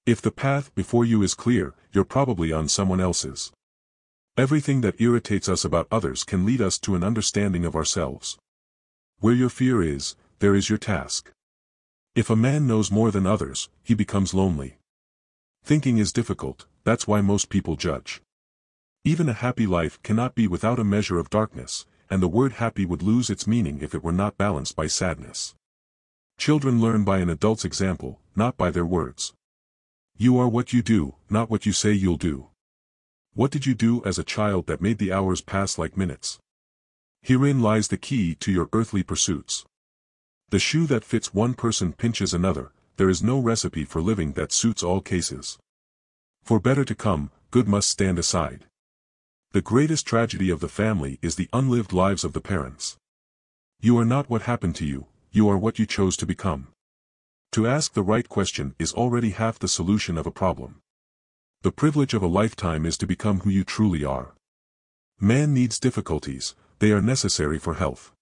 If the path before you is clear, you're probably on someone else's. Everything that irritates us about others can lead us to an understanding of ourselves. Where your fear is, there is your task. If a man knows more than others, he becomes lonely. Thinking is difficult, that's why most people judge. Even a happy life cannot be without a measure of darkness, and the word happy would lose its meaning if it were not balanced by sadness. Children learn by an adult's example, not by their words. You are what you do, not what you say you'll do. What did you do as a child that made the hours pass like minutes? Herein lies the key to your earthly pursuits. The shoe that fits one person pinches another, there is no recipe for living that suits all cases. For better to come, good must stand aside. The greatest tragedy of the family is the unlived lives of the parents. You are not what happened to you, you are what you chose to become. To ask the right question is already half the solution of a problem. The privilege of a lifetime is to become who you truly are. Man needs difficulties, they are necessary for health.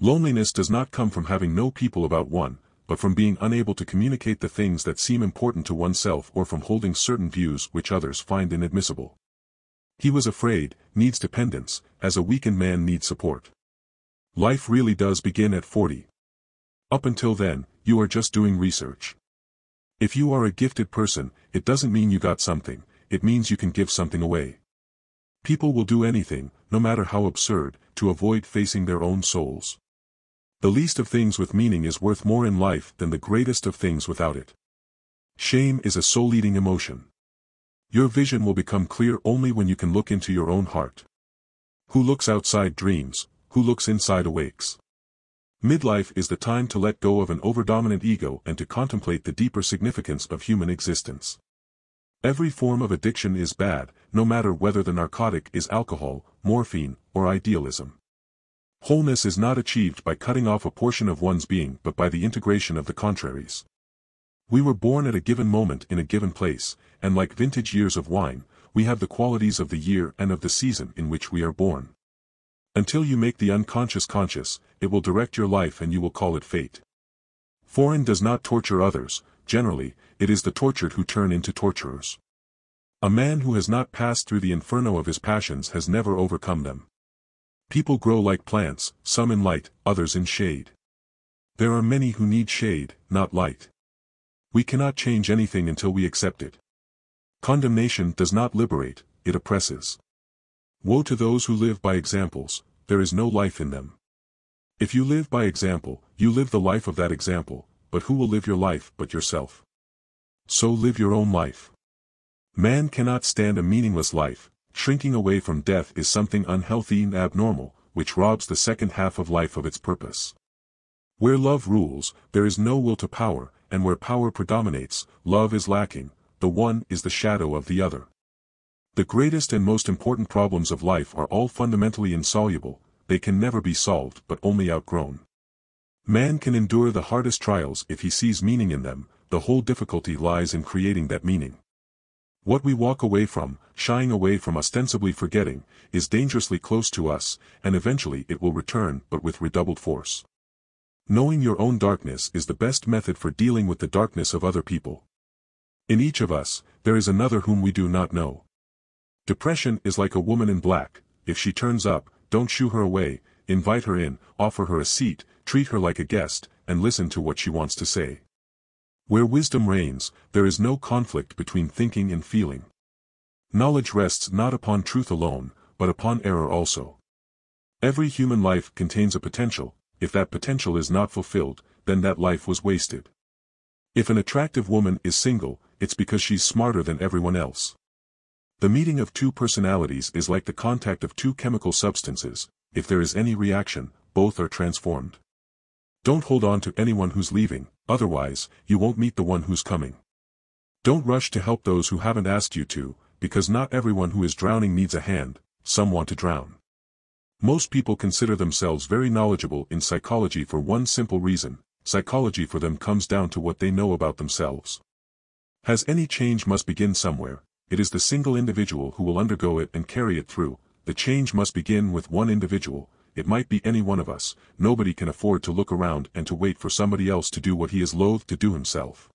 Loneliness does not come from having no people about one, but from being unable to communicate the things that seem important to oneself or from holding certain views which others find inadmissible. He was afraid, needs dependence, as a weakened man needs support. Life really does begin at 40. Up until then, you are just doing research. If you are a gifted person, it doesn't mean you got something, it means you can give something away. People will do anything, no matter how absurd, to avoid facing their own souls. The least of things with meaning is worth more in life than the greatest of things without it. Shame is a soul-eating emotion. Your vision will become clear only when you can look into your own heart. Who looks outside dreams, who looks inside awakes. Midlife is the time to let go of an overdominant ego and to contemplate the deeper significance of human existence. Every form of addiction is bad, no matter whether the narcotic is alcohol, morphine, or idealism. Wholeness is not achieved by cutting off a portion of one's being but by the integration of the contraries. We were born at a given moment in a given place, and like vintage years of wine, we have the qualities of the year and of the season in which we are born. Until you make the unconscious conscious, it will direct your life and you will call it fate. Foreign does not torture others, generally, it is the tortured who turn into torturers. A man who has not passed through the inferno of his passions has never overcome them. People grow like plants, some in light, others in shade. There are many who need shade, not light. We cannot change anything until we accept it. Condemnation does not liberate, it oppresses. Woe to those who live by examples, there is no life in them. If you live by example, you live the life of that example, but who will live your life but yourself? So live your own life. Man cannot stand a meaningless life, shrinking away from death is something unhealthy and abnormal, which robs the second half of life of its purpose. Where love rules, there is no will to power, and where power predominates, love is lacking, the one is the shadow of the other. The greatest and most important problems of life are all fundamentally insoluble, they can never be solved but only outgrown. Man can endure the hardest trials if he sees meaning in them, the whole difficulty lies in creating that meaning. What we walk away from, shying away from ostensibly forgetting, is dangerously close to us, and eventually it will return but with redoubled force. Knowing your own darkness is the best method for dealing with the darkness of other people. In each of us, there is another whom we do not know. Depression is like a woman in black, if she turns up, don't shoo her away, invite her in, offer her a seat, treat her like a guest, and listen to what she wants to say. Where wisdom reigns, there is no conflict between thinking and feeling. Knowledge rests not upon truth alone, but upon error also. Every human life contains a potential, if that potential is not fulfilled, then that life was wasted. If an attractive woman is single, it's because she's smarter than everyone else. The meeting of two personalities is like the contact of two chemical substances, if there is any reaction, both are transformed. Don't hold on to anyone who's leaving, otherwise, you won't meet the one who's coming. Don't rush to help those who haven't asked you to, because not everyone who is drowning needs a hand, some want to drown. Most people consider themselves very knowledgeable in psychology for one simple reason, psychology for them comes down to what they know about themselves. As any change must begin somewhere, it is the single individual who will undergo it and carry it through. The change must begin with one individual, it might be any one of us, nobody can afford to look around and to wait for somebody else to do what he is loath to do himself.